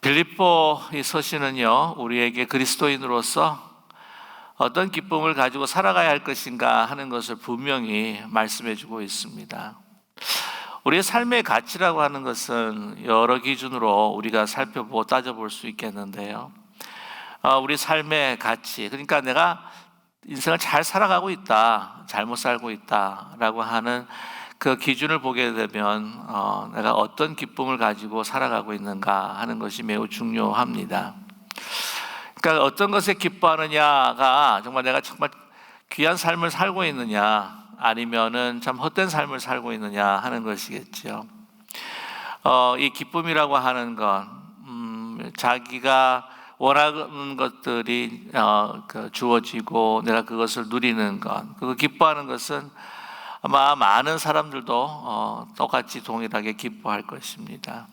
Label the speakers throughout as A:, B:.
A: 빌립보 이 서신은요, 우리에게 그리스도인으로서 어떤 기쁨을 가지고 살아가야 할 것인가 하는 것을 분명히 말씀해 주고 있습니다. 우리의 삶의 가치라고 하는 것은 여러 기준으로 우리가 살펴보고 따져볼 수 있겠는데요. 우리 삶의 가치, 그러니까 내가 인생을 잘 살아가고 있다, 잘못 살고 있다라고 하는 그 기준을 보게 되면 내가 어떤 기쁨을 가지고 살아가고 있는가 하는 것이 매우 중요합니다. 그러니까 어떤 것에 기뻐하느냐가 정말 내가 정말 귀한 삶을 살고 있느냐, 아니면은 참 헛된 삶을 살고 있느냐 하는 것이겠죠. 이 기쁨이라고 하는 건 자기가 원하는 것들이 주어지고 내가 그것을 누리는 것, 그거 기뻐하는 것은 아마 많은 사람들도 똑같이 동일하게 기뻐할 것입니다.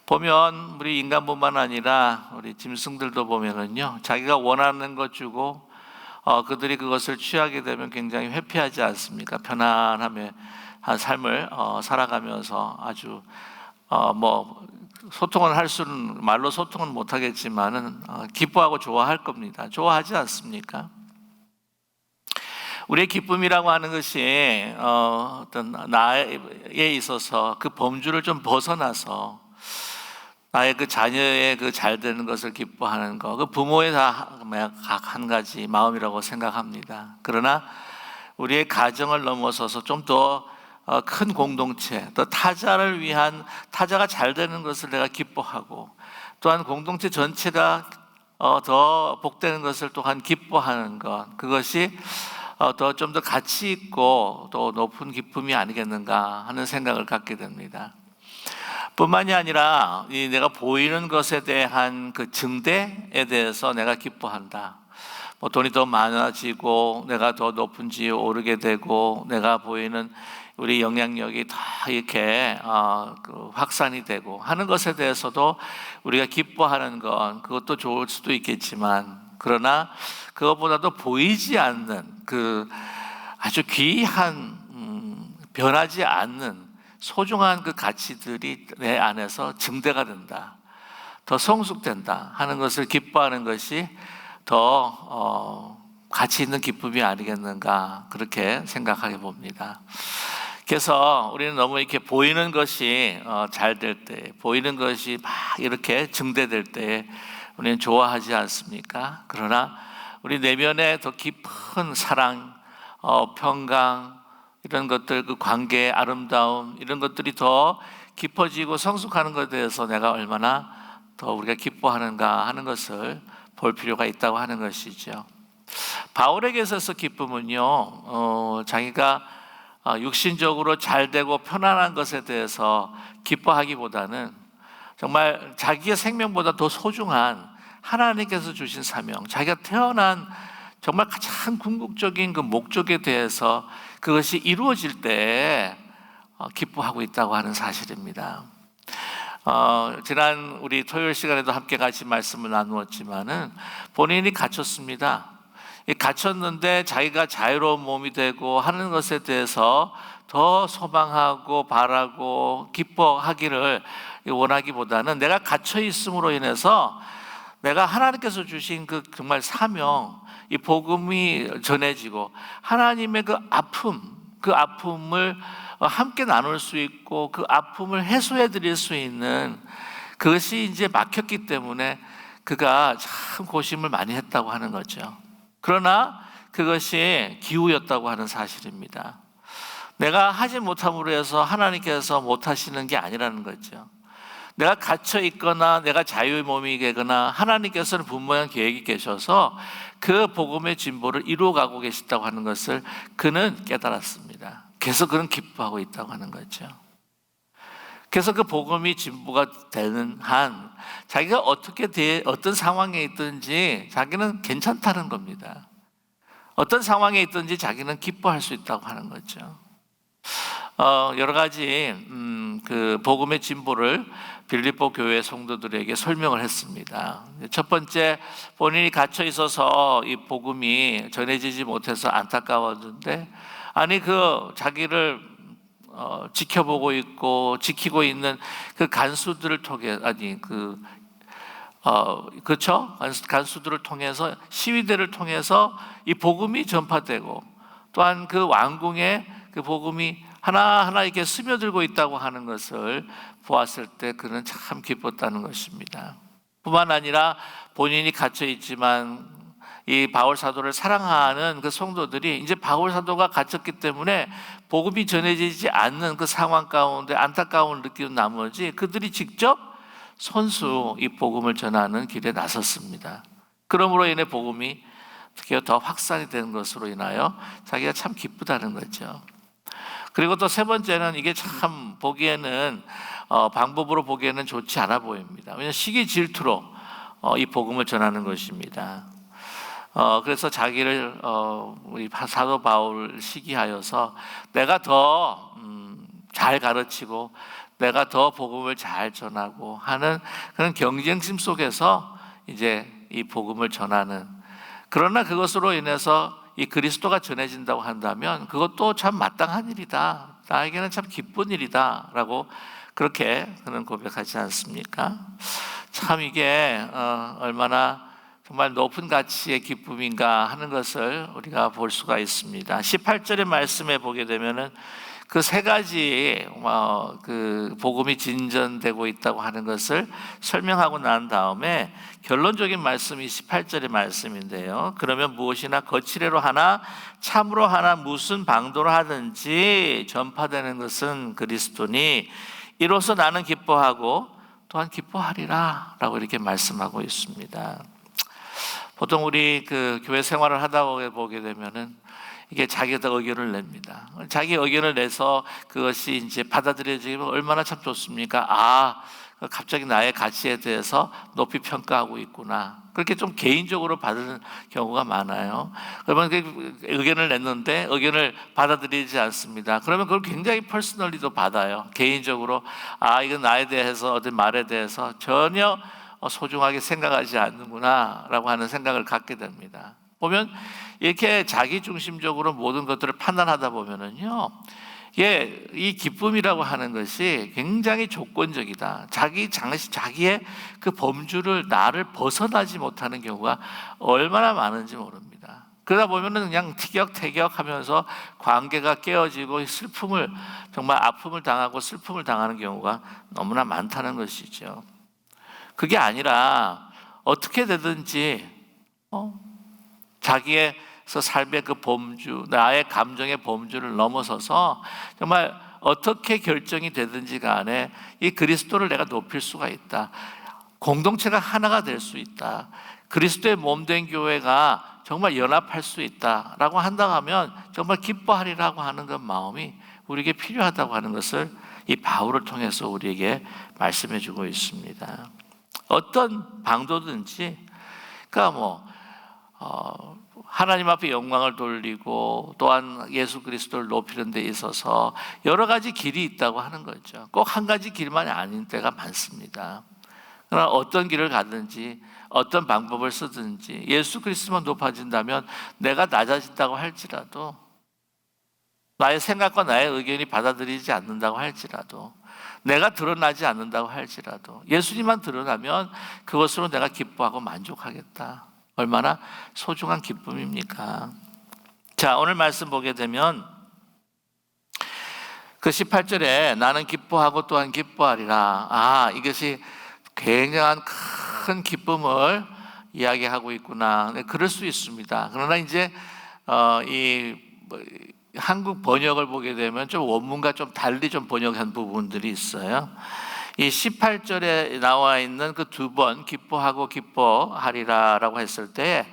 A: 보면 우리 인간뿐만 아니라 우리 짐승들도 보면은요, 자기가 원하는 것 주고 그들이 그것을 취하게 되면 굉장히 회피하지 않습니까? 편안함의 한 삶을 살아가면서 아주 소통을 할 수는, 말로 소통은 못하겠지만은 기뻐하고 좋아할 겁니다. 좋아하지 않습니까? 우리의 기쁨이라고 하는 것이 어떤 나에 있어서 그 범주를 좀 벗어나서 나의 그 자녀의 그 잘 되는 것을 기뻐하는 것, 그 부모의 다 각 한 가지 마음이라고 생각합니다. 그러나 우리의 가정을 넘어서서 좀 더 큰 공동체, 또 타자를 위한, 타자가 잘 되는 것을 내가 기뻐하고, 또한 공동체 전체가 더 복되는 것을 또한 기뻐하는 것, 그것이 좀 더 가치 있고 또 높은 기쁨이 아니겠는가 하는 생각을 갖게 됩니다. 뿐만이 아니라 내가 보이는 것에 대한 그 증대에 대해서 내가 기뻐한다. 돈이 더 많아지고 내가 더 높은 지에 오르게 되고 내가 보이는 우리 영향력이 다 이렇게 확산이 되고 하는 것에 대해서도 우리가 기뻐하는 건 그것도 좋을 수도 있겠지만, 그러나 그것보다도 보이지 않는 그 아주 귀한 변하지 않는 소중한 그 가치들이 내 안에서 증대가 된다, 더 성숙된다 하는 것을 기뻐하는 것이 더 가치 있는 기쁨이 아니겠는가, 그렇게 생각하게 봅니다. 그래서 우리는 너무 이렇게 보이는 것이 잘 될 때, 보이는 것이 막 이렇게 증대될 때 우리는 좋아하지 않습니까? 그러나 우리 내면에 더 깊은 사랑, 평강, 이런 것들, 그 관계의 아름다움, 이런 것들이 더 깊어지고 성숙하는 것에 대해서 내가 얼마나 더 우리가 기뻐하는가 하는 것을 볼 필요가 있다고 하는 것이죠. 바울에게 있어서 기쁨은요, 자기가 육신적으로 잘 되고 편안한 것에 대해서 기뻐하기보다는 정말 자기의 생명보다 더 소중한 하나님께서 주신 사명, 자기가 태어난 정말 가장 궁극적인 그 목적에 대해서 그것이 이루어질 때 기뻐하고 있다고 하는 사실입니다. 지난 우리 토요일 시간에도 함께 같이 말씀을 나누었지만은 본인이 갇혔습니다. 갇혔는데 자기가 자유로운 몸이 되고 하는 것에 대해서 더 소망하고 바라고 기뻐하기를 원하기보다는 내가 갇혀 있음으로 인해서 내가 하나님께서 주신 그 정말 사명, 이 복음이 전해지고 하나님의 그 아픔을 함께 나눌 수 있고 그 아픔을 해소해 드릴 수 있는, 그것이 이제 막혔기 때문에 그가 참 고심을 많이 했다고 하는 거죠. 그러나 그것이 기우였다고 하는 사실입니다. 내가 하지 못함으로 해서 하나님께서 못하시는 게 아니라는 거죠. 내가 갇혀 있거나 내가 자유의 몸이 되거나 하나님께서는 분명한 계획이 계셔서 그 복음의 진보를 이루어가고 계시다고 하는 것을 그는 깨달았습니다. 그래서 그는 기뻐하고 있다고 하는 거죠. 그래서 그 복음이 진보가 되는 한 자기가 어떤 상황에 있든지 자기는 괜찮다는 겁니다. 어떤 상황에 있든지 자기는 기뻐할 수 있다고 하는 거죠. 여러 가지 그 복음의 진보를 빌립보 교회 성도들에게 설명을 했습니다. 첫 번째, 본인이 갇혀 있어서 이 복음이 전해지지 못해서 안타까웠는데, 아니 그 자기를 지켜보고 있고 지키고 있는 그 간수들을 통해, 그렇죠? 간수들을 통해서, 시위대를 통해서 이 복음이 전파되고, 또한 그 왕궁에 그 복음이 하나하나 이렇게 스며들고 있다고 하는 것을 보았을 때 그는 참 기뻤다는 것입니다. 뿐만 아니라 본인이 갇혀 있지만 이 바울 사도를 사랑하는 그 성도들이 이제 바울 사도가 갇혔기 때문에 복음이 전해지지 않는 그 상황 가운데 안타까움을 느끼는 나머지 그들이 직접 손수 이 복음을 전하는 길에 나섰습니다. 그러므로 인해 복음이 특히 더 확산이 되는 것으로 인하여 자기가 참 기쁘다는 거죠. 그리고 또 세 번째는 이게 참 보기에는 방법으로 보기에는 좋지 않아 보입니다. 왜냐하면 시기 질투로 이 복음을 전하는 것입니다. 그래서 자기를 우리 사도 바울 시기하여서 내가 더 잘 가르치고 내가 더 복음을 잘 전하고 하는 그런 경쟁심 속에서 이제 이 복음을 전하는, 그러나 그것으로 인해서 이 그리스도가 전해진다고 한다면 그것도 참 마땅한 일이다, 나에게는 참 기쁜 일이다 라고 그렇게 그는 고백하지 않습니까? 참 이게 얼마나 정말 높은 가치의 기쁨인가 하는 것을 우리가 볼 수가 있습니다. 18절의 말씀에 보게 되면은 그 세 가지 그 복음이 진전되고 있다고 하는 것을 설명하고 난 다음에 결론적인 말씀이 18절의 말씀인데요. 그러면 무엇이나 거칠애로 하나 참으로 하나 무슨 방도로 하든지 전파되는 것은 그리스도니 이로써 나는 기뻐하고 또한 기뻐하리라 라고 이렇게 말씀하고 있습니다. 보통 우리 그 교회 생활을 하다 보게 되면은 이게 자기가 의견을 냅니다. 자기 의견을 내서 그것이 이제 받아들여지면 얼마나 참 좋습니까? 갑자기 나의 가치에 대해서 높이 평가하고 있구나. 그렇게 좀 개인적으로 받는 경우가 많아요. 그러면 그 의견을 냈는데 의견을 받아들이지 않습니다. 그러면 그걸 굉장히 퍼스널리도 받아요. 개인적으로 이건 나에 대해서 어떤 말에 대해서 전혀 소중하게 생각하지 않는구나 라고 하는 생각을 갖게 됩니다. 보면 이렇게 자기중심적으로 모든 것들을 판단하다 보면은요, 이 기쁨이라고 하는 것이 굉장히 조건적이다. 자기의 그 범주를 나를 벗어나지 못하는 경우가 얼마나 많은지 모릅니다. 그러다 보면은 그냥 티격태격하면서 관계가 깨어지고 슬픔을, 정말 아픔을 당하고 슬픔을 당하는 경우가 너무나 많다는 것이죠. 그게 아니라 어떻게 되든지 자기의 삶의 그 범주, 나의 감정의 범주를 넘어서서 정말 어떻게 결정이 되든지 간에 이 그리스도를 내가 높일 수가 있다. 공동체가 하나가 될 수 있다. 그리스도의 몸된 교회가 정말 연합할 수 있다라고 한다고 하면 정말 기뻐하리라고 하는 그 마음이 우리에게 필요하다고 하는 것을 이 바울을 통해서 우리에게 말씀해 주고 있습니다. 어떤 방도든지, 그러니까 하나님 앞에 영광을 돌리고 또한 예수 그리스도를 높이는 데 있어서 여러 가지 길이 있다고 하는 거죠. 꼭 한 가지 길만이 아닌 때가 많습니다. 그러나 어떤 길을 가든지 어떤 방법을 쓰든지 예수 그리스도만 높아진다면 내가 낮아진다고 할지라도, 나의 생각과 나의 의견이 받아들이지 않는다고 할지라도, 내가 드러나지 않는다고 할지라도 예수님만 드러나면 그것으로 내가 기뻐하고 만족하겠다. 얼마나 소중한 기쁨입니까? 자, 오늘 말씀 보게 되면 그 18절에 나는 기뻐하고 또한 기뻐하리라. 이것이 굉장한 큰 기쁨을 이야기하고 있구나. 네, 그럴 수 있습니다. 그러나 이제 이 한국 번역을 보게 되면 좀 원문과 좀 달리 좀 번역한 부분들이 있어요. 이 18절에 나와 있는 그 두 번 기뻐하고 기뻐하리라라고 했을 때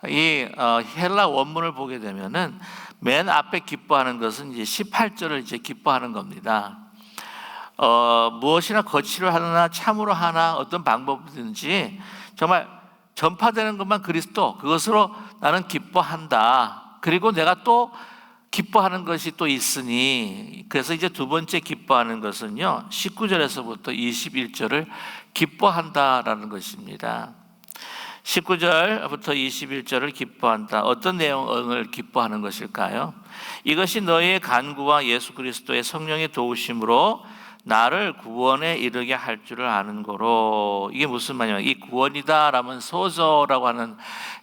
A: 이 헬라 원문을 보게 되면은 맨 앞에 기뻐하는 것은 이제 18절을 이제 기뻐하는 겁니다. 무엇이나 거칠어 하나 참으로 하나 어떤 방법이든지 정말 전파되는 것만 그리스도, 그것으로 나는 기뻐한다. 그리고 내가 또 기뻐하는 것이 또 있으니, 그래서 이제 두 번째 기뻐하는 것은요 19절에서부터 21절을 기뻐한다라는 것입니다. 19절부터 21절을 기뻐한다. 어떤 내용을 기뻐하는 것일까요? 이것이 너희의 간구와 예수 그리스도의 성령의 도우심으로 나를 구원에 이르게 할 줄을 아는 거로. 이게 무슨 말이냐면 이 구원이다라면 소저라고 하는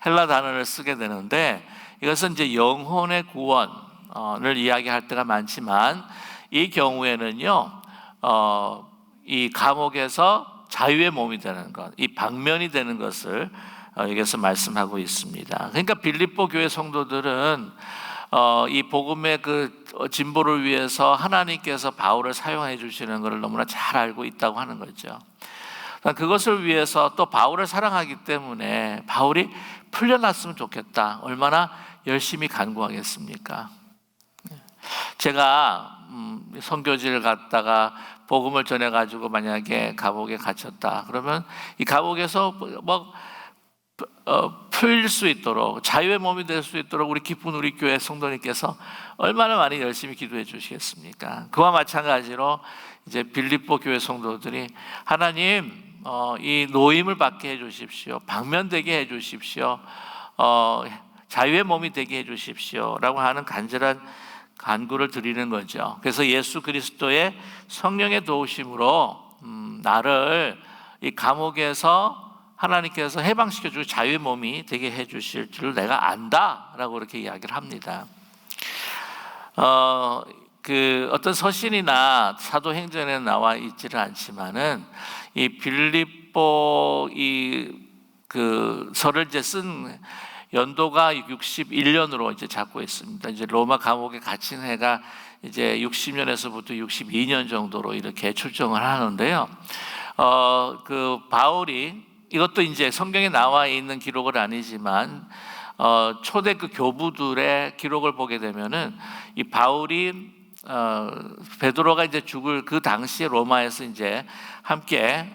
A: 헬라 단어를 쓰게 되는데, 이것은 이제 영혼의 구원을 이야기할 때가 많지만 이 경우에는요, 이 감옥에서 자유의 몸이 되는 것, 이 방면이 되는 것을 여기서 말씀하고 있습니다. 그러니까 빌립보 교회 성도들은 이 복음의 그 진보를 위해서 하나님께서 바울을 사용해 주시는 것을 너무나 잘 알고 있다고 하는 거죠. 그것을 위해서 또 바울을 사랑하기 때문에 바울이 풀려났으면 좋겠다. 얼마나 열심히 간구하겠습니까? 제가 선교지를 갔다가 복음을 전해가지고 만약에 감옥에 갇혔다 그러면 이 감옥에서 풀릴 수 있도록, 자유의 몸이 될 수 있도록 우리 기쁜 우리 교회 성도님께서 얼마나 많이 열심히 기도해 주시겠습니까? 그와 마찬가지로 이제 빌립보 교회 성도들이 하나님 이 노임을 받게 해 주십시오, 방면되게 해 주십시오, 자유의 몸이 되게 해 주십시오 라고 하는 간절한 간구를 드리는 거죠. 그래서 예수 그리스도의 성령의 도우심으로 나를 이 감옥에서 하나님께서 해방시켜주고 자유의 몸이 되게 해주실 줄 내가 안다 라고 그렇게 이야기를 합니다. 그 어떤 서신이나 사도행전에 나와 있지는 않지만은 이 빌립보 그 서를 이제 쓴 연도가 61년으로 이제 잡고 있습니다. 이제 로마 감옥에 갇힌 해가 이제 60년에서부터 62년 정도로 이렇게 추정을 하는데요. 그 바울이, 이것도 이제 성경에 나와 있는 기록은 아니지만 초대 그 교부들의 기록을 보게 되면은 이 바울이 베드로가 이제 죽을 그 당시에 로마에서 이제 함께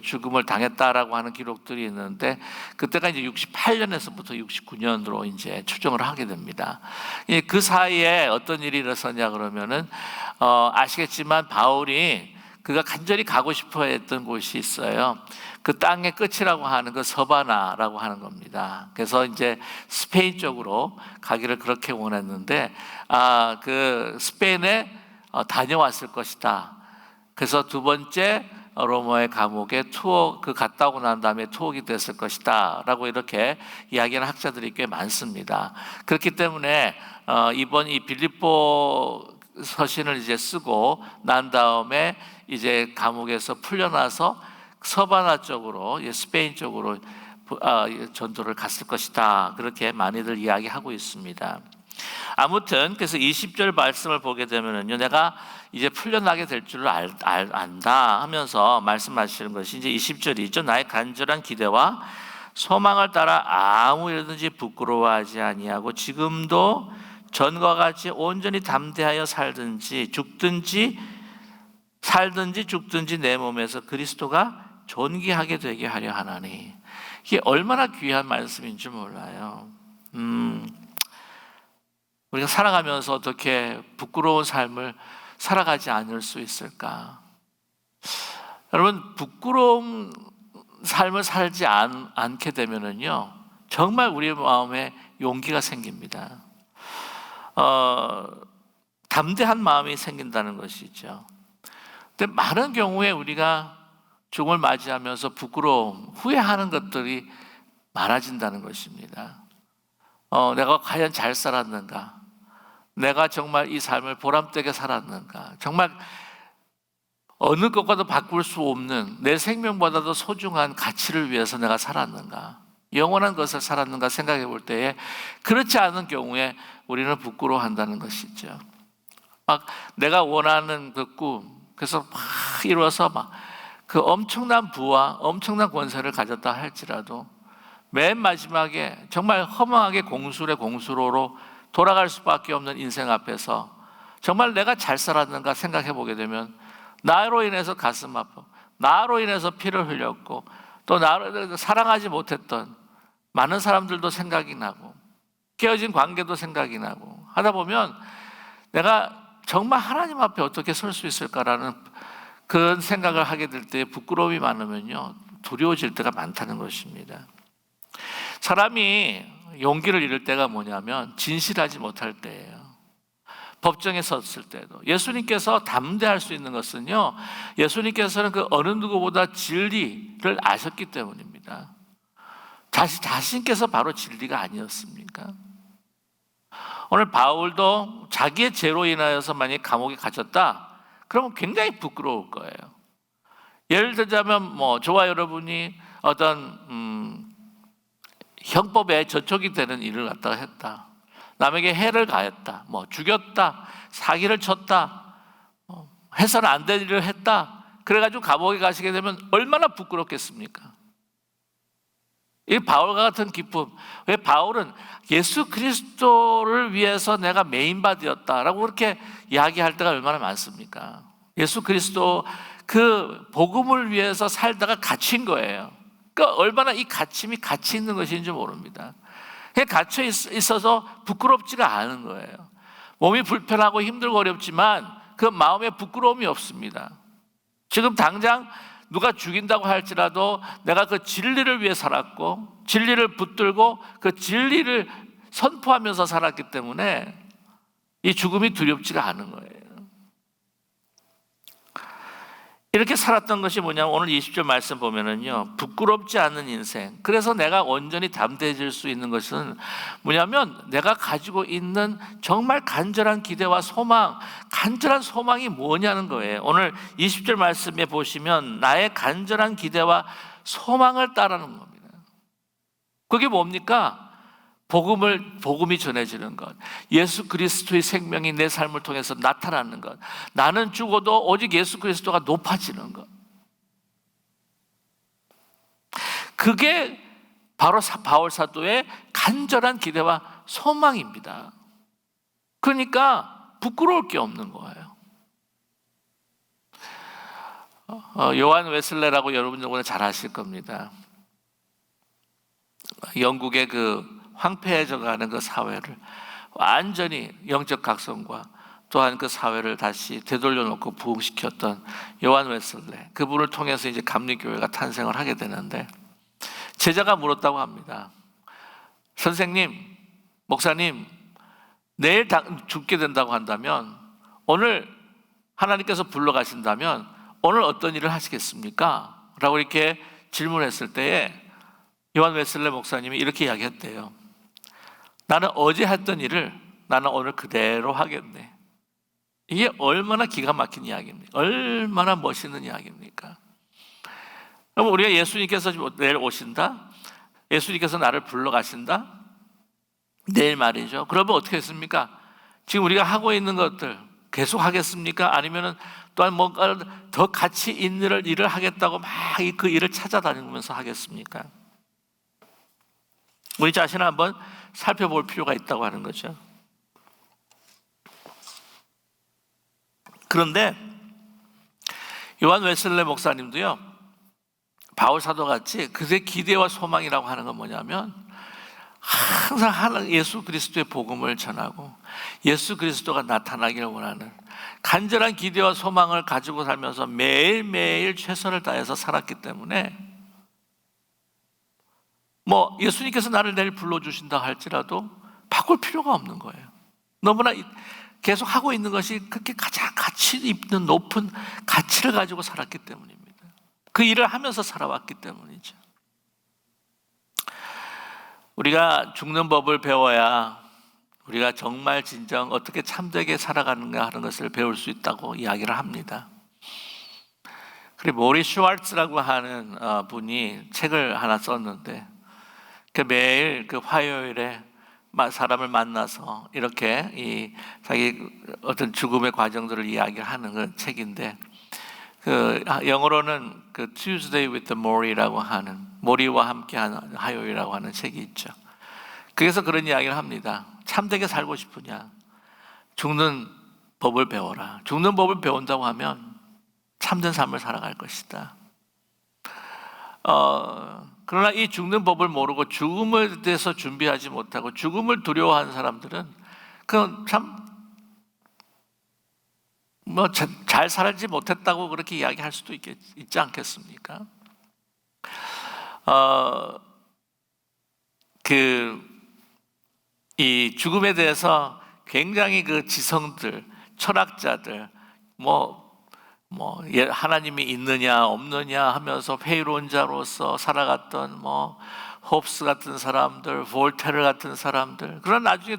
A: 죽음을 당했다라고 하는 기록들이 있는데, 그때가 이제 68년에서부터 69년으로 이제 추정을 하게 됩니다. 그 사이에 어떤 일이 일어섰냐 그러면은 아시겠지만 바울이 그가 간절히 가고 싶어 했던 곳이 있어요. 그 땅의 끝이라고 하는 그 서바나라고 하는 겁니다. 그래서 이제 스페인 쪽으로 가기를 그렇게 원했는데 그 스페인에 다녀왔을 것이다. 그래서 두 번째 로마의 감옥에 갔다 오고 난 다음에 투옥이 됐을 것이다 라고 이렇게 이야기하는 학자들이 꽤 많습니다. 그렇기 때문에 이번 이 빌립보 서신을 이제 쓰고 난 다음에 이제 감옥에서 풀려나서 서바나 쪽으로, 스페인 쪽으로 전도를 갔을 것이다, 그렇게 많이들 이야기하고 있습니다. 아무튼 그래서 20절 말씀을 보게 되면은요, 내가 이제 풀려나게 될 줄을 안다 하면서 말씀하시는 것이 이제 20절이죠. 나의 간절한 기대와 소망을 따라 아무 일든지 부끄러워하지 아니하고 지금도 전과 같이 온전히 담대하여 살든지 죽든지 내 몸에서 그리스도가 존귀하게 되게 하려 하나니. 이게 얼마나 귀한 말씀인지 몰라요. 우리가 살아가면서 어떻게 부끄러운 삶을 살아가지 않을 수 있을까? 여러분, 부끄러운 삶을 살지 않게 되면은요, 정말 우리 마음에 용기가 생깁니다. 담대한 마음이 생긴다는 것이죠. 근데 많은 경우에 우리가 죽음을 맞이하면서 부끄러움, 후회하는 것들이 많아진다는 것입니다. 내가 과연 잘 살았는가? 내가 정말 이 삶을 보람되게 살았는가? 정말 어느 것과도 바꿀 수 없는 내 생명보다도 소중한 가치를 위해서 내가 살았는가? 영원한 것을 살았는가 생각해 볼 때에 그렇지 않은 경우에 우리는 부끄러워한다는 것이죠. 막 내가 원하는 그 꿈, 그래서 막 이루어서 막 그 엄청난 부와 엄청난 권세를 가졌다 할지라도 맨 마지막에 정말 허망하게 공수의 공수로로 돌아갈 수밖에 없는 인생 앞에서 정말 내가 잘 살았는가 생각해 보게 되면 나로 인해서 가슴 아프고 나로 인해서 피를 흘렸고 또 나로 사랑하지 못했던 많은 사람들도 생각이 나고 깨어진 관계도 생각이 나고 하다 보면 내가 정말 하나님 앞에 어떻게 설 수 있을까라는 그런 생각을 하게 될 때 부끄러움이 많으면요, 두려워질 때가 많다는 것입니다. 사람이 용기를 잃을 때가 뭐냐면 진실하지 못할 때예요. 법정에 섰을 때도 예수님께서 담대할 수 있는 것은요, 예수님께서는 그 어느 누구보다 진리를 아셨기 때문입니다. 자신께서 바로 진리가 아니었습니까? 오늘 바울도 자기의 죄로 인하여서 만약 감옥에 갇혔다, 그러면 굉장히 부끄러울 거예요. 예를 들자면 저와 여러분이 어떤 형법에 저촉이 되는 일을 갖다가 했다, 남에게 해를 가했다, 죽였다, 사기를 쳤다, 해서는 안 될 일을 했다, 그래가지고 감옥에 가시게 되면 얼마나 부끄럽겠습니까? 이 바울과 같은 기쁨. 왜 바울은 예수 그리스도를 위해서 내가 메인바디였다라고 그렇게 이야기할 때가 얼마나 많습니까? 예수 그리스도 그 복음을 위해서 살다가 갇힌 거예요. 그러니까 얼마나 이 갇힘이 가치 있는 것인지 모릅니다. 갇혀 있어서 부끄럽지가 않은 거예요. 몸이 불편하고 힘들고 어렵지만 그 마음에 부끄러움이 없습니다. 지금 당장 누가 죽인다고 할지라도 내가 그 진리를 위해 살았고, 진리를 붙들고 그 진리를 선포하면서 살았기 때문에 이 죽음이 두렵지가 않은 거예요. 이렇게 살았던 것이 뭐냐면 오늘 20절 말씀 보면은요, 부끄럽지 않은 인생. 그래서 내가 온전히 담대해질 수 있는 것은 뭐냐면 내가 가지고 있는 정말 간절한 기대와 소망, 간절한 소망이 뭐냐는 거예요. 오늘 20절 말씀에 보시면 나의 간절한 기대와 소망을 따르는 겁니다. 그게 뭡니까? 복음이 전해지는 것, 예수 그리스도의 생명이 내 삶을 통해서 나타나는 것, 나는 죽어도 오직 예수 그리스도가 높아지는 것. 그게 바로 바울 사도의 간절한 기대와 소망입니다. 그러니까 부끄러울 게 없는 거예요. 요한 웨슬레라고 여러분들 잘 아실 겁니다. 영국의 그 황폐해져가는 그 사회를 완전히 영적 각성과 또한 그 사회를 다시 되돌려놓고 부흥시켰던 요한 웨슬레, 그분을 통해서 이제 감리교회가 탄생을 하게 되는데, 제자가 물었다고 합니다. 선생님, 목사님, 내일 죽게 된다고 한다면, 오늘 하나님께서 불러가신다면 오늘 어떤 일을 하시겠습니까? 라고 이렇게 질문했을 때에 요한 웨슬레 목사님이 이렇게 이야기했대요. 나는 어제 했던 일을 나는 오늘 그대로 하겠네. 이게 얼마나 기가 막힌 이야기입니까? 얼마나 멋있는 이야기입니까? 그럼 우리가 예수님께서 내일 오신다? 예수님께서 나를 불러가신다? 내일 말이죠. 그러면 어떻게 했습니까? 지금 우리가 하고 있는 것들 계속 하겠습니까? 아니면 또한 뭔가 더 가치 있는 일을 하겠다고 막 그 일을 찾아다니면서 하겠습니까? 우리 자신을 한번 살펴볼 필요가 있다고 하는 거죠. 그런데 요한 웨슬레 목사님도요, 바울 사도 같이 그의 기대와 소망이라고 하는 건 뭐냐면 항상 예수 그리스도의 복음을 전하고 예수 그리스도가 나타나기를 원하는 간절한 기대와 소망을 가지고 살면서 매일매일 최선을 다해서 살았기 때문에 예수님께서 나를 내일 불러주신다 할지라도 바꿀 필요가 없는 거예요. 너무나 계속 하고 있는 것이 그렇게 가장 가치 있는 높은 가치를 가지고 살았기 때문입니다. 그 일을 하면서 살아왔기 때문이죠. 우리가 죽는 법을 배워야 우리가 정말 진정 어떻게 참되게 살아가는가 하는 것을 배울 수 있다고 이야기를 합니다. 그리고 모리 슈왈츠라고 하는 분이 책을 하나 썼는데, 매일 그 화요일에 사람을 만나서 이렇게 자기 어떤 죽음의 과정들을 이야기를 하는 그 책인데, 그 영어로는 그 Tuesday with Maury라고 하는, 모리와 함께하는 화요일이라고 하는 책이 있죠. 그래서 그런 이야기를 합니다. 참되게 살고 싶으냐? 죽는 법을 배워라. 죽는 법을 배운다고 하면 참된 삶을 살아갈 것이다. 그러나 이 죽는 법을 모르고 죽음에 대해서 준비하지 못하고 죽음을 두려워하는 사람들은 그건 잘 살지 못했다고 그렇게 이야기할 수도 있지 않겠습니까? 이 죽음에 대해서 굉장히 그 지성들, 철학자들, 하나님이 있느냐 없느냐 하면서 회의론자로서 살아갔던 홉스 같은 사람들, 볼테르 같은 사람들. 그러나 나중에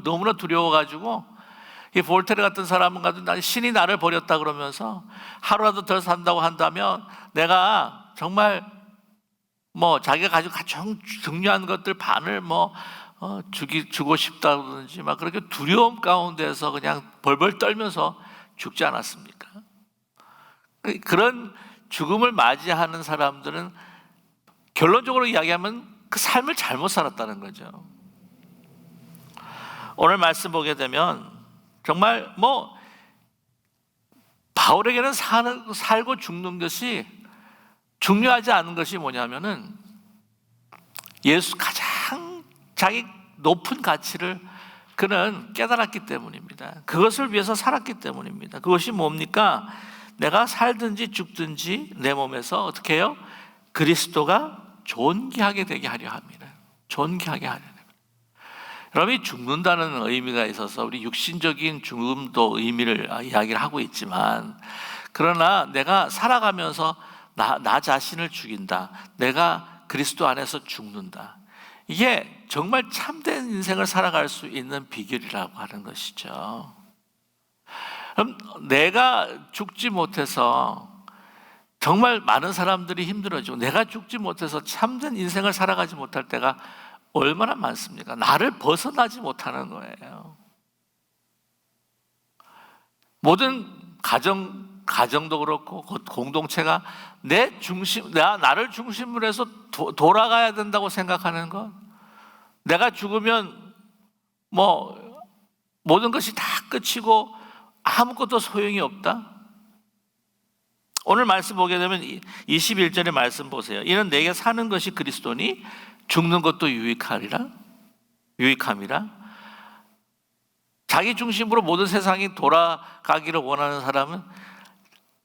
A: 너무나 두려워가지고 이 볼테르 같은 사람은 가지고 신이 나를 버렸다 그러면서 하루라도 더 산다고 한다면 내가 정말 자기가 가지고 가장 중요한 것들 반을 주고 싶다든지 막 그렇게 두려움 가운데서 그냥 벌벌 떨면서 죽지 않았습니까? 그런 죽음을 맞이하는 사람들은 결론적으로 이야기하면 그 삶을 잘못 살았다는 거죠. 오늘 말씀 보게 되면 정말 바울에게는 살고 죽는 것이 중요하지 않은 것이 뭐냐면은 예수 가장 자기 높은 가치를 그는 깨달았기 때문입니다. 그것을 위해서 살았기 때문입니다. 그것이 뭡니까? 내가 살든지 죽든지 내 몸에서 어떻게 해요? 그리스도가 존귀하게 되게 하려 합니다. 존귀하게 하려 합니다. 여러분이 죽는다는 의미가 있어서 우리 육신적인 죽음도 의미를 이야기를 하고 있지만, 그러나 내가 살아가면서 나 자신을 죽인다. 내가 그리스도 안에서 죽는다. 이게 정말 참된 인생을 살아갈 수 있는 비결이라고 하는 것이죠. 그럼 내가 죽지 못해서 정말 많은 사람들이 힘들어지고 내가 죽지 못해서 참된 인생을 살아가지 못할 때가 얼마나 많습니까? 나를 벗어나지 못하는 거예요. 모든 가정도 그렇고 공동체가 나를 중심으로 해서 돌아가야 된다고 생각하는 것. 내가 죽으면 모든 것이 다 끝이고 아무것도 소용이 없다. 오늘 말씀 보게 되면 21절의 말씀 보세요. 이는 내게 사는 것이 그리스도니 죽는 것도 유익함이라. 자기 중심으로 모든 세상이 돌아가기를 원하는 사람은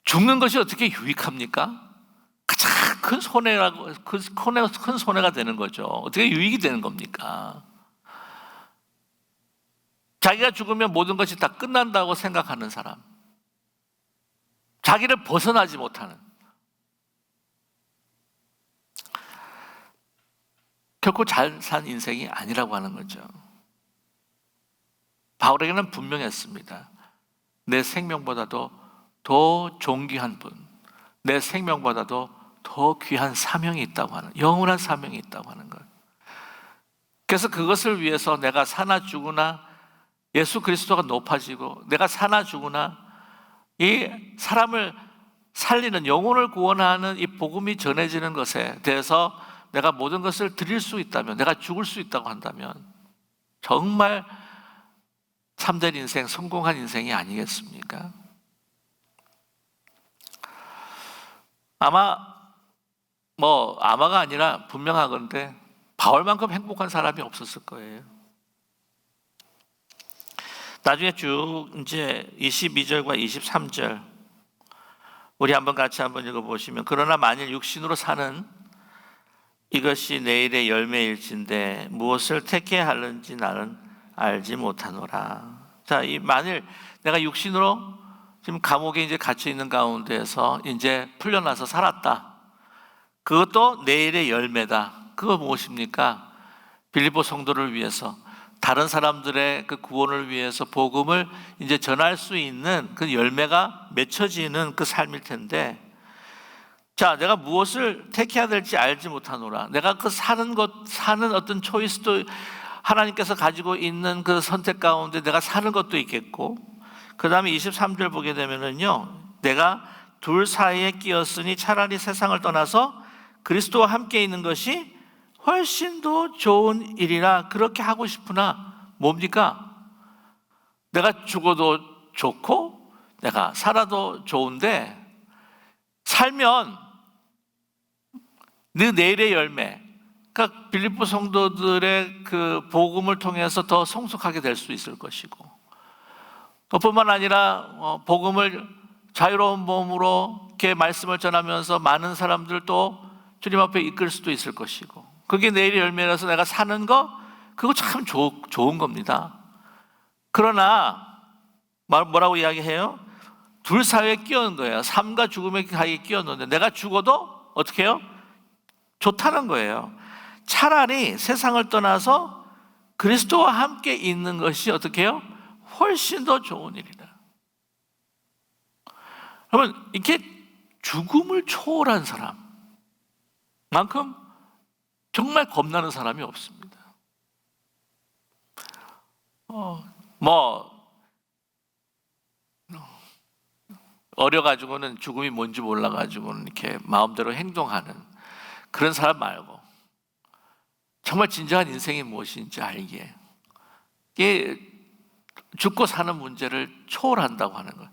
A: 죽는 것이 어떻게 유익합니까? 가장 큰 손해가 되는 거죠. 어떻게 유익이 되는 겁니까? 자기가 죽으면 모든 것이 다 끝난다고 생각하는 사람, 자기를 벗어나지 못하는, 결코 잘 산 인생이 아니라고 하는 거죠. 바울에게는 분명했습니다. 내 생명보다도 더 존귀한 분, 내 생명보다도 더 귀한 사명이 있다고 하는, 영원한 사명이 있다고 하는 것. 그래서 그것을 위해서 내가 사나 죽으나 예수 그리스도가 높아지고, 내가 사나 죽으나 이 사람을 살리는, 영혼을 구원하는 이 복음이 전해지는 것에 대해서 내가 모든 것을 드릴 수 있다면, 내가 죽을 수 있다고 한다면 정말 참된 인생, 성공한 인생이 아니겠습니까? 아마가 아니라 분명하건대 바울만큼 행복한 사람이 없었을 거예요. 나중에 쭉 이제 22절과 23절 우리 같이 한번 읽어보시면, 그러나 만일 육신으로 사는 이것이 내일의 열매일진데 무엇을 택해야 하는지 나는 알지 못하노라. 자, 이 만일 내가 육신으로 지금 감옥에 이제 갇혀 있는 가운데에서 이제 풀려나서 살았다. 그것도 내일의 열매다. 그거 무엇입니까? 빌립보 성도를 위해서, 다른 사람들의 그 구원을 위해서 복음을 이제 전할 수 있는 그 열매가 맺혀지는 그 삶일 텐데, 자, 내가 무엇을 택해야 될지 알지 못하노라. 내가 그 사는 어떤 초이스도, 하나님께서 가지고 있는 그 선택 가운데 내가 사는 것도 있겠고, 그 다음에 23절 보게 되면은요, 내가 둘 사이에 끼었으니 차라리 세상을 떠나서 그리스도와 함께 있는 것이 훨씬 더 좋은 일이라. 그렇게 하고 싶으나 뭡니까? 내가 죽어도 좋고 내가 살아도 좋은데, 살면 그 내일의 열매, 그러니까 빌립보 성도들의 그 복음을 통해서 더 성숙하게 될 수 있을 것이고, 그뿐만 아니라 복음을 자유로운 몸으로 이렇게 말씀을 전하면서 많은 사람들도 주님 앞에 이끌 수도 있을 것이고, 그게 내일의 열매라서 내가 사는 거, 그거 참 좋은 겁니다. 그러나 뭐라고 이야기해요? 둘 사이에 끼어는 거예요. 삶과 죽음의 사이에 끼어는데 내가 죽어도 어떻게 해요? 좋다는 거예요. 차라리 세상을 떠나서 그리스도와 함께 있는 것이 어떻게 해요? 훨씬 더 좋은 일이다. 여러분, 이렇게 죽음을 초월한 사람만큼 정말 겁나는 사람이 없습니다. 어려가지고는 죽음이 뭔지 몰라가지고는 이렇게 마음대로 행동하는 그런 사람 말고 정말 진정한 인생이 무엇인지 알기에 이게 죽고 사는 문제를 초월한다고 하는 거예요.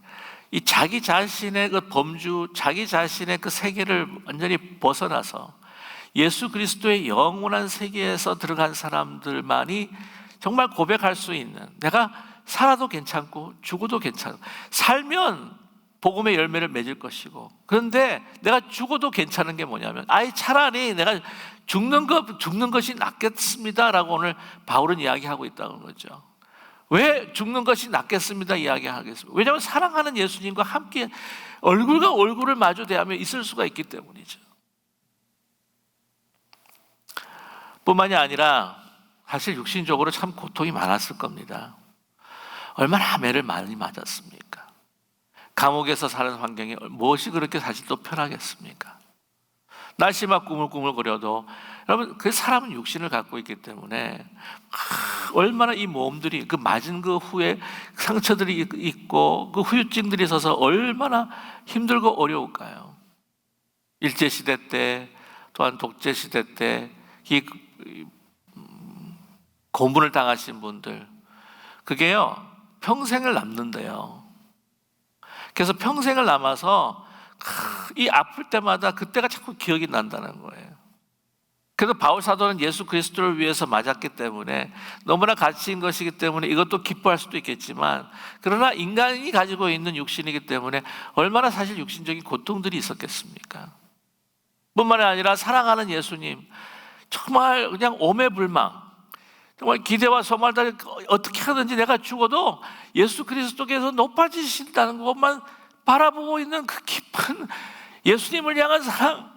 A: 이 자기 자신의 그 범주, 자기 자신의 그 세계를 완전히 벗어나서 예수 그리스도의 영원한 세계에서 들어간 사람들만이 정말 고백할 수 있는, 내가 살아도 괜찮고 죽어도 괜찮고, 살면 복음의 열매를 맺을 것이고, 그런데 내가 죽어도 괜찮은 게 뭐냐면 아예 차라리 내가 죽는 것이 낫겠습니다라고 오늘 바울은 이야기하고 있다는 거죠. 왜 죽는 것이 낫겠습니다 이야기하겠습니까? 왜냐하면 사랑하는 예수님과 함께 얼굴과 얼굴을 마주 대하며 있을 수가 있기 때문이죠. 뿐만이 아니라 사실 육신적으로 참 고통이 많았을 겁니다. 얼마나 매를 많이 맞았습니까? 감옥에서 사는 환경이 무엇이 그렇게 사실 또 편하겠습니까? 날씨만 꾸물꾸물거려도 여러분, 그 사람은 육신을 갖고 있기 때문에 얼마나 이 몸들이 그 맞은 그 후에 상처들이 있고 그 후유증들이 있어서 얼마나 힘들고 어려울까요? 일제시대 때 또한 독재시대 때 이 고문을 당하신 분들, 그게요 평생을 남는데요. 그래서 평생을 남아서 이 아플 때마다 그때가 자꾸 기억이 난다는 거예요. 그래서 바울 사도는 예수 그리스도를 위해서 맞았기 때문에 너무나 가치 있는 것이기 때문에 이것도 기뻐할 수도 있겠지만, 그러나 인간이 가지고 있는 육신이기 때문에 얼마나 사실 육신적인 고통들이 있었겠습니까? 뿐만 아니라 사랑하는 예수님, 정말 그냥 오매불망, 정말 기대와 소망을 다해 어떻게 하든지 내가 죽어도 예수 그리스도께서 높아지신다는 것만 바라보고 있는 그 깊은 예수님을 향한 사랑,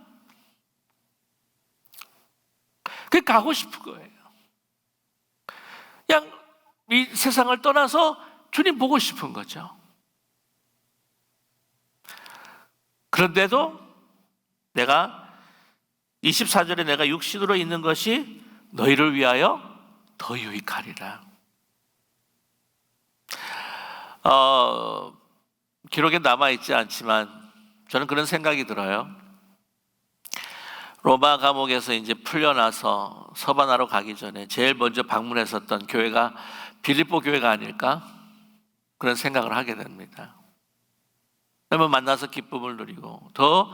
A: 그게 가고 싶은 거예요. 그냥 이 세상을 떠나서 주님 보고 싶은 거죠. 그런데도 내가 24절에 내가 육신으로 있는 것이 너희를 위하여 더 유익하리라. 기록에 남아있지 않지만 저는 그런 생각이 들어요. 로마 감옥에서 이제 풀려나서 서바나로 가기 전에 제일 먼저 방문했었던 교회가 빌립보 교회가 아닐까? 그런 생각을 하게 됩니다. 그러면 만나서 기쁨을 누리고 더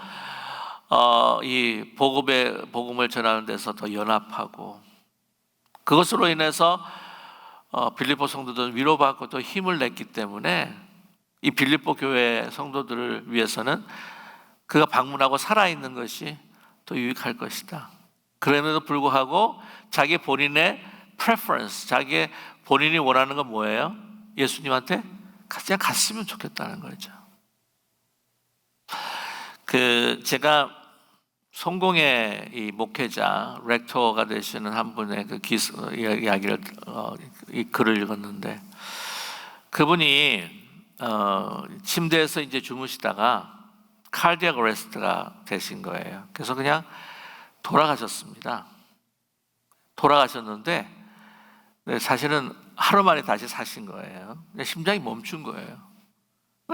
A: 이 복음을 전하는 데서 더 연합하고, 그것으로 인해서 빌립보 성도들은 위로받고 또 힘을 냈기 때문에 이 빌립보 교회 성도들을 위해서는 그가 방문하고 살아있는 것이 더 유익할 것이다. 그럼에도 불구하고 자기 본인의 preference, 자기 본인이 원하는 건 뭐예요? 예수님한테 그냥 갔으면 좋겠다는 거죠. 제가 성공의 이 목회자 렉터가 되시는 한 분의 그 이야기를 이 글을 읽었는데, 그분이 침대에서 이제 주무시다가 카디악 어레스트가 되신 거예요. 그래서 그냥 돌아가셨습니다. 돌아가셨는데 사실은 하루 만에 다시 사신 거예요. 심장이 멈춘 거예요.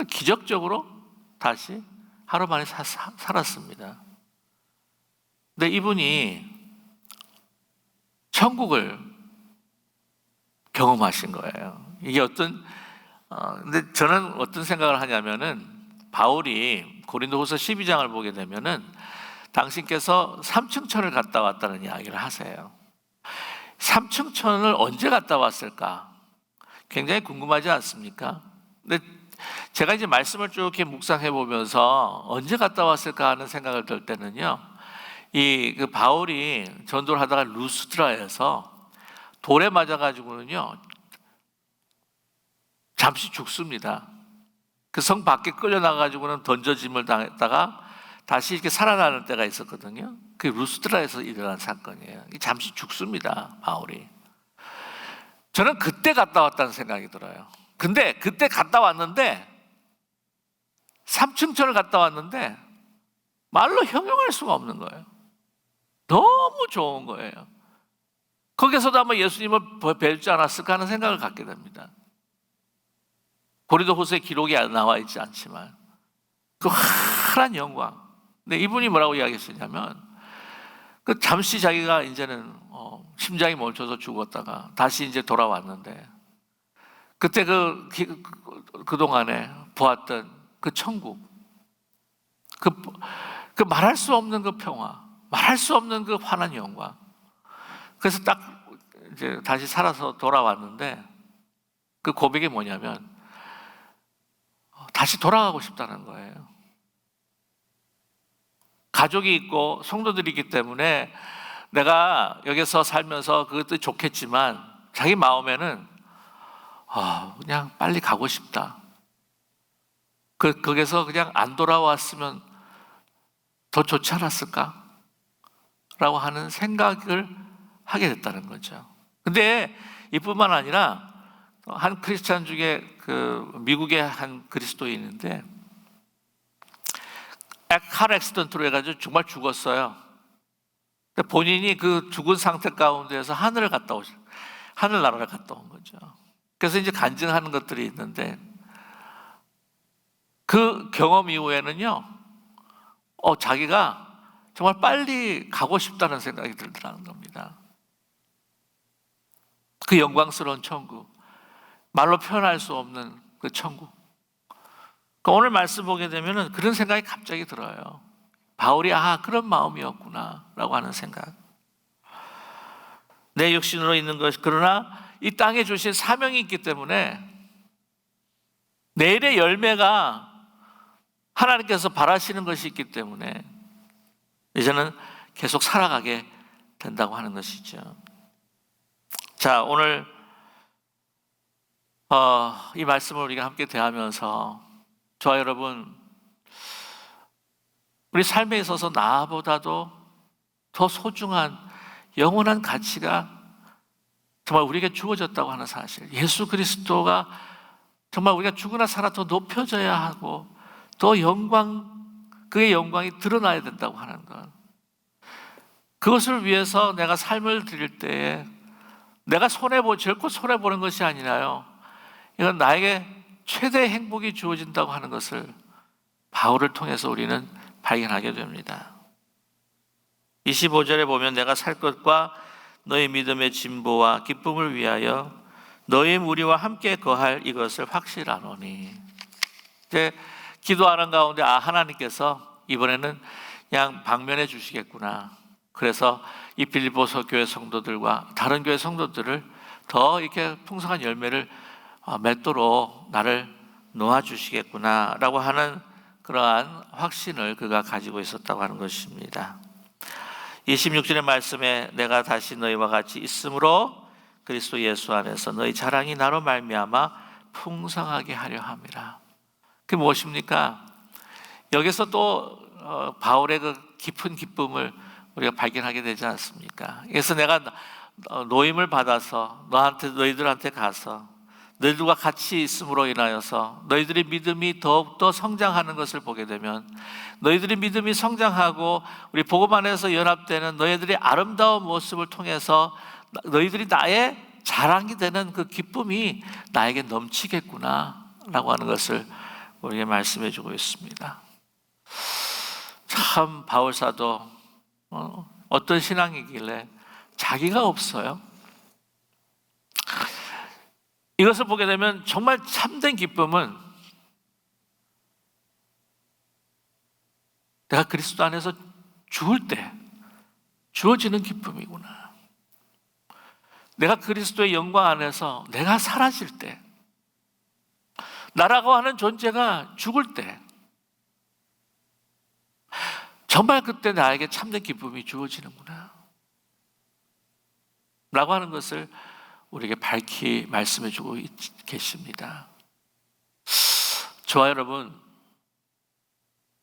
A: 기적적으로 다시 하루 만에 살았습니다. 근데 이분이 천국을 경험하신 거예요. 이게 근데 저는 어떤 생각을 하냐면은, 바울이 고린도후서 12장을 보게 되면은 당신께서 삼층천을 갔다 왔다는 이야기를 하세요. 삼층천을 언제 갔다 왔을까? 굉장히 궁금하지 않습니까? 근데 제가 이제 말씀을 쭉 이렇게 묵상해 보면서 언제 갔다 왔을까 하는 생각을 들 때는요, 그 바울이 전도를 하다가 루스드라에서 돌에 맞아가지고는요 잠시 죽습니다. 그 성 밖에 끌려나가지고는 던져짐을 당했다가 다시 이렇게 살아나는 때가 있었거든요. 그게 루스드라에서 일어난 사건이에요. 잠시 죽습니다, 바울이. 저는 그때 갔다 왔다는 생각이 들어요. 근데 그때 갔다 왔는데, 삼층천을 갔다 왔는데 말로 형용할 수가 없는 거예요. 너무 좋은 거예요. 거기서도 아마 예수님을 뵐지 않았을까 하는 생각을 갖게 됩니다. 고린도후서의 기록이 나와 있지 않지만 그 환한 영광. 근데 이분이 뭐라고 이야기했었냐면, 그 잠시 자기가 이제는 심장이 멈춰서 죽었다가 다시 이제 돌아왔는데, 그때 그동안에 보았던 그 천국, 그 말할 수 없는 그 평화, 말할 수 없는 그 환한 영광. 그래서 딱 이제 다시 살아서 돌아왔는데, 그 고백이 뭐냐면 다시 돌아가고 싶다는 거예요. 가족이 있고 성도들이 있기 때문에 내가 여기서 살면서 그것도 좋겠지만 자기 마음에는 그냥 빨리 가고 싶다. 거기서 그냥 안 돌아왔으면 더 좋지 않았을까? 라고 하는 생각을 하게 됐다는 거죠. 근데 이뿐만 아니라 한 크리스찬 중에 미국의 한 그리스도인인데 칼 액시던트로 해가지고 정말 죽었어요. 근데 본인이 그 죽은 상태 가운데에서 하늘나라를 갔다 온 거죠. 그래서 이제 간증하는 것들이 있는데, 그 경험 이후에는요, 자기가 정말 빨리 가고 싶다는 생각이 들더라는 겁니다. 그 영광스러운 천국, 말로 표현할 수 없는 그 천국. 오늘 말씀 보게 되면 그런 생각이 갑자기 들어요. 바울이 그런 마음이었구나 라고 하는 생각. 내 육신으로 있는 것, 그러나 이 땅에 주신 사명이 있기 때문에 내일의 열매가 하나님께서 바라시는 것이 있기 때문에 이제는 계속 살아가게 된다고 하는 것이죠. 자, 오늘 이 말씀을 우리가 함께 대하면서 저와 여러분, 우리 삶에 있어서 나보다도 더 소중한 영원한 가치가 정말 우리에게 주어졌다고 하는 사실, 예수 그리스도가 정말 우리가 죽으나 살아 더 높여져야 하고 더 그의 영광이 드러나야 된다고 하는 것, 그것을 위해서 내가 삶을 드릴 때에 내가 결코 손해보는 것이 아니라요, 이건 나에게 최대의 행복이 주어진다고 하는 것을 바울을 통해서 우리는 발견하게 됩니다. 25절에 보면 내가 살 것과 너희 믿음의 진보와 기쁨을 위하여 너희 무리와 함께 거할 이것을 확실하노니. 이제 기도하는 가운데 하나님께서 이번에는 그냥 방면해 주시겠구나. 그래서 이 빌립보서 교회 성도들과 다른 교회 성도들을 더 이렇게 풍성한 열매를 맺도록 나를 놓아주시겠구나 라고 하는 그러한 확신을 그가 가지고 있었다고 하는 것입니다. 26절의 말씀에 내가 다시 너희와 같이 있으므로 그리스도 예수 안에서 너희 자랑이 나로 말미암아 풍성하게 하려 함이라. 그게 무엇입니까? 여기서 또 바울의 그 깊은 기쁨을 우리가 발견하게 되지 않습니까? 그래서 내가 노임을 받아서 너희들한테 가서 너희들과 같이 있음으로 인하여서 너희들의 믿음이 더욱더 성장하는 것을 보게 되면, 너희들의 믿음이 성장하고 우리 복음 안에서 연합되는 너희들의 아름다운 모습을 통해서 너희들이 나의 자랑이 되는 그 기쁨이 나에게 넘치겠구나 라고 하는 것을 우리에게 말씀해 주고 있습니다. 참 바울사도 어떤 신앙이길래 자기가 없어요? 이것을 보게 되면 정말 참된 기쁨은 내가 그리스도 안에서 죽을 때 주어지는 기쁨이구나. 내가 그리스도의 영광 안에서 내가 사라질 때, 나라고 하는 존재가 죽을 때, 정말 그때 나에게 참된 기쁨이 주어지는구나 라고 하는 것을 우리에게 밝히 말씀해 주고 계십니다. 저와 여러분,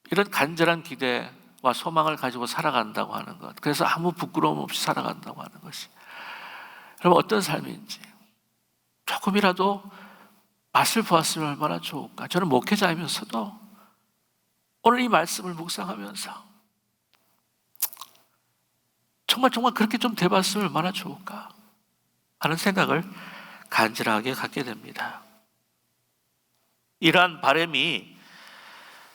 A: 이런 간절한 기대와 소망을 가지고 살아간다고 하는 것, 그래서 아무 부끄러움 없이 살아간다고 하는 것이 여러분 어떤 삶인지 조금이라도 맛을 보았으면 얼마나 좋을까. 저는 목회자이면서도 오늘 이 말씀을 묵상하면서 정말 그렇게 좀 돼봤으면 얼마나 좋을까 하는 생각을 간절하게 갖게 됩니다. 이러한 바람이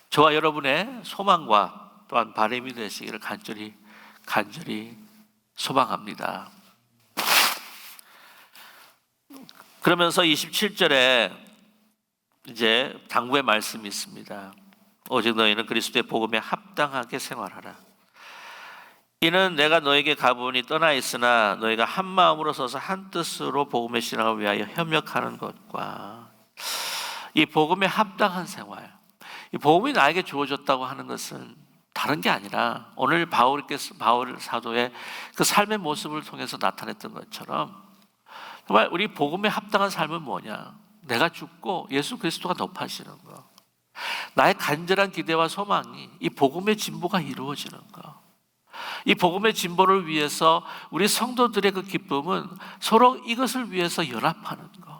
A: 저와 여러분의 소망과 또한 바람이 되시기를 간절히 소망합니다. 그러면서 27절에 이제 당부의 말씀이 있습니다. 오직 너희는 그리스도의 복음에 합당하게 생활하라. 이는 내가 너에게 가보니 떠나 있으나 너희가 한 마음으로 서서 한 뜻으로 복음의 신앙을 위하여 협력하는 것과 이 복음에 합당한 생활, 이 복음이 나에게 주어졌다고 하는 것은 다른 게 아니라 오늘 바울 사도의 그 삶의 모습을 통해서 나타냈던 것처럼 정말 우리 복음에 합당한 삶은 뭐냐? 내가 죽고 예수 그리스도가 높아지는 것, 나의 간절한 기대와 소망이 이 복음의 진보가 이루어지는 것, 이 복음의 진보를 위해서 우리 성도들의 그 기쁨은 서로 이것을 위해서 연합하는 것.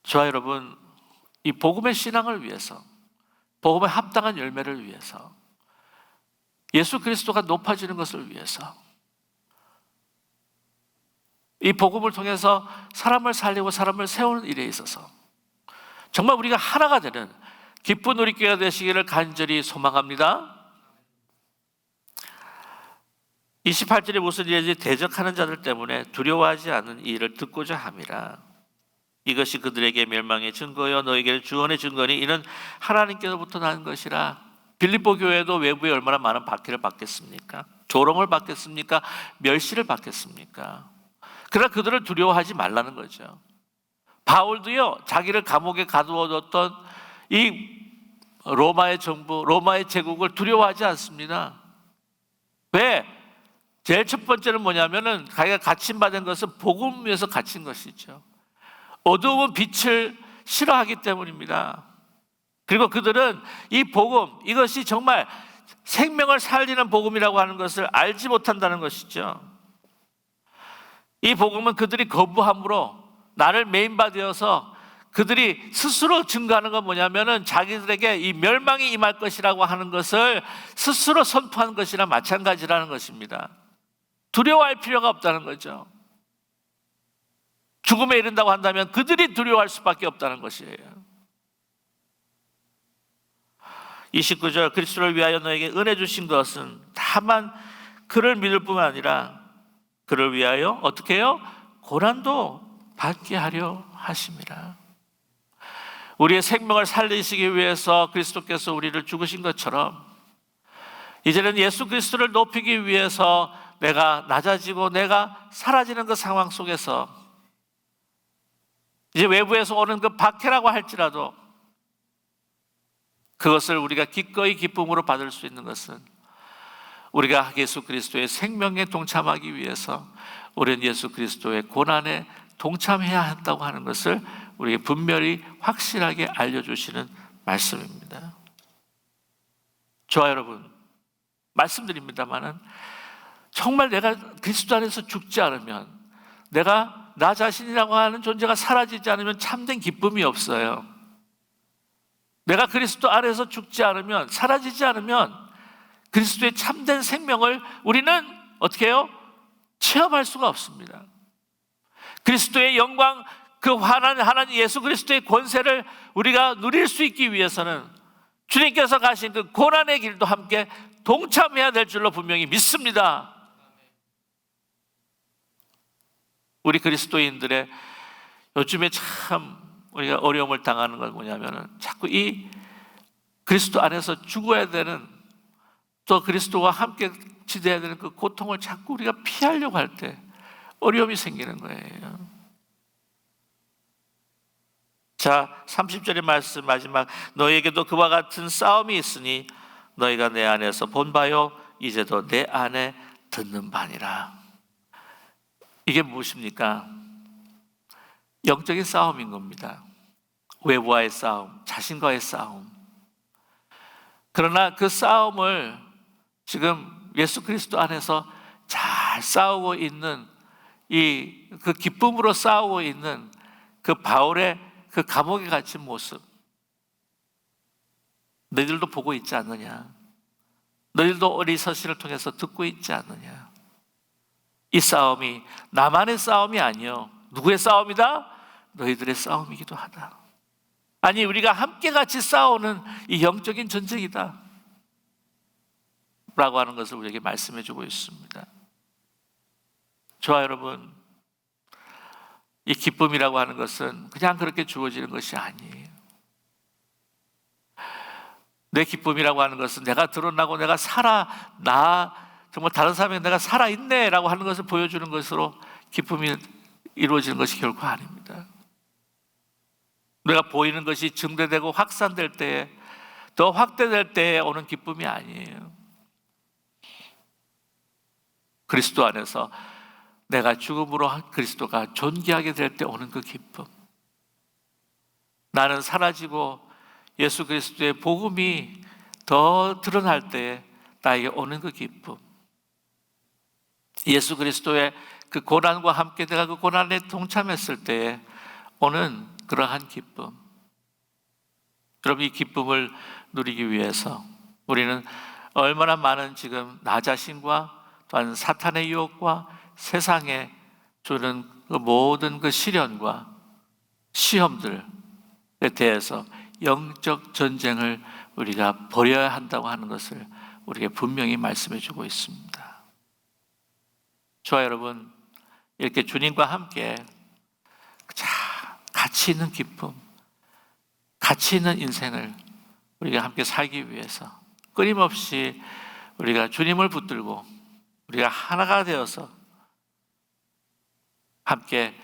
A: 저와 여러분, 이 복음의 신앙을 위해서, 복음에 합당한 열매를 위해서, 예수 그리스도가 높아지는 것을 위해서, 이 복음을 통해서 사람을 살리고 사람을 세우는 일에 있어서 정말 우리가 하나가 되는 기쁜 우리 교회가 되시기를 간절히 소망합니다. 28절에 무슨 일인지 대적하는 자들 때문에 두려워하지 않는 이 일을 듣고자 함이라. 이것이 그들에게 멸망의 증거요 너에게는 주원의 증거니 이는 하나님께로부터 나는 것이라. 빌립보 교회도 외부에 얼마나 많은 박해를 받겠습니까? 조롱을 받겠습니까? 멸시를 받겠습니까? 그러나 그들을 두려워하지 말라는 거죠. 바울도요, 자기를 감옥에 가두어뒀던 이 로마의 정부, 로마의 제국을 두려워하지 않습니다. 왜? 제일 첫 번째는 뭐냐면은 자기가 갇힌받은 것은 복음 위해서 갇힌 것이죠. 어두운 빛을 싫어하기 때문입니다. 그리고 그들은 이 복음, 이것이 정말 생명을 살리는 복음이라고 하는 것을 알지 못한다는 것이죠. 이 복음은 그들이 거부함으로 나를 메인바되어서 그들이 스스로 증거하는 건 뭐냐면은 자기들에게 이 멸망이 임할 것이라고 하는 것을 스스로 선포한 것이나 마찬가지라는 것입니다. 두려워할 필요가 없다는 거죠. 죽음에 이른다고 한다면 그들이 두려워할 수밖에 없다는 것이에요. 29절 그리스도를 위하여 너에게 은혜 주신 것은 다만 그를 믿을 뿐만 아니라 그를 위하여 어떻게 해요? 고난도 받게 하려 하심이라. 우리의 생명을 살리시기 위해서 그리스도께서 우리를 죽으신 것처럼 이제는 예수 그리스도를 높이기 위해서 내가 낮아지고 내가 사라지는 그 상황 속에서 이제 외부에서 오는 그 박해라고 할지라도 그것을 우리가 기꺼이 기쁨으로 받을 수 있는 것은 우리가 예수 그리스도의 생명에 동참하기 위해서 우리는 예수 그리스도의 고난에 동참해야 한다고 하는 것을 우리에게 분명히 확실하게 알려주시는 말씀입니다. 저와 여러분, 말씀드립니다마는 정말 내가 그리스도 안에서 죽지 않으면, 내가 나 자신이라고 하는 존재가 사라지지 않으면 참된 기쁨이 없어요. 내가 그리스도 안에서 죽지 않으면, 사라지지 않으면 그리스도의 참된 생명을 우리는 어떻게 해요? 체험할 수가 없습니다. 그리스도의 영광, 그 환한 하나님 예수 그리스도의 권세를 우리가 누릴 수 있기 위해서는 주님께서 가신 그 고난의 길도 함께 동참해야 될 줄로 분명히 믿습니다. 우리 그리스도인들의 요즘에 참 우리가 어려움을 당하는 건 뭐냐면은 자꾸 이 그리스도 안에서 죽어야 되는, 또 그리스도와 함께 지내야 되는 그 고통을 자꾸 우리가 피하려고 할 때 어려움이 생기는 거예요. 자, 30절의 말씀 마지막, 너에게도 그와 같은 싸움이 있으니 너희가 내 안에서 본 바요 이제도 내 안에 듣는 바니라. 이게 무엇입니까? 영적인 싸움인 겁니다. 외부와의 싸움, 자신과의 싸움. 그러나 그 싸움을 지금 예수 그리스도 안에서 잘 싸우고 있는 그 기쁨으로 싸우고 있는 그 바울의 그 감옥에 갇힌 모습, 너희들도 보고 있지 않느냐? 너희들도 우리 서신을 통해서 듣고 있지 않느냐? 이 싸움이 나만의 싸움이 아니요, 누구의 싸움이다? 너희들의 싸움이기도 하다. 아니, 우리가 함께 같이 싸우는 이 영적인 전쟁이다 라고 하는 것을 우리에게 말씀해 주고 있습니다. 저와 여러분, 이 기쁨이라고 하는 것은 그냥 그렇게 주어지는 것이 아니에요. 내 기쁨이라고 하는 것은 내가 드러나고 내가 정말 다른 사람에게 내가 살아있네 라고 하는 것을 보여주는 것으로 기쁨이 이루어지는 것이 결코 아닙니다. 내가 보이는 것이 증대되고 확산될 때에, 더 확대될 때에 오는 기쁨이 아니에요. 그리스도 안에서 내가 죽음으로 그리스도가 존귀하게 될 때 오는 그 기쁨, 나는 사라지고 예수 그리스도의 복음이 더 드러날 때에 나에게 오는 그 기쁨, 예수 그리스도의 그 고난과 함께 내가 그 고난에 동참했을 때에 오는 그러한 기쁨. 여러분, 이 기쁨을 누리기 위해서 우리는 얼마나 많은 지금 나 자신과 또한 사탄의 유혹과 세상에 주는 그 모든 그 시련과 시험들에 대해서 영적 전쟁을 우리가 벌여야 한다고 하는 것을 우리에게 분명히 말씀해 주고 있습니다. 저와 여러분, 이렇게 주님과 함께 가치 있는 기쁨, 가치 있는 인생을 우리가 함께 살기 위해서 끊임없이 우리가 주님을 붙들고 우리가 하나가 되어서 함께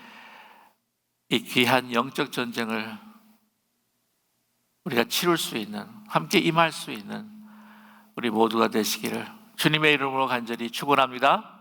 A: 이 귀한 영적 전쟁을 우리가 치룰 수 있는, 함께 임할 수 있는 우리 모두가 되시기를 주님의 이름으로 간절히 축원합니다.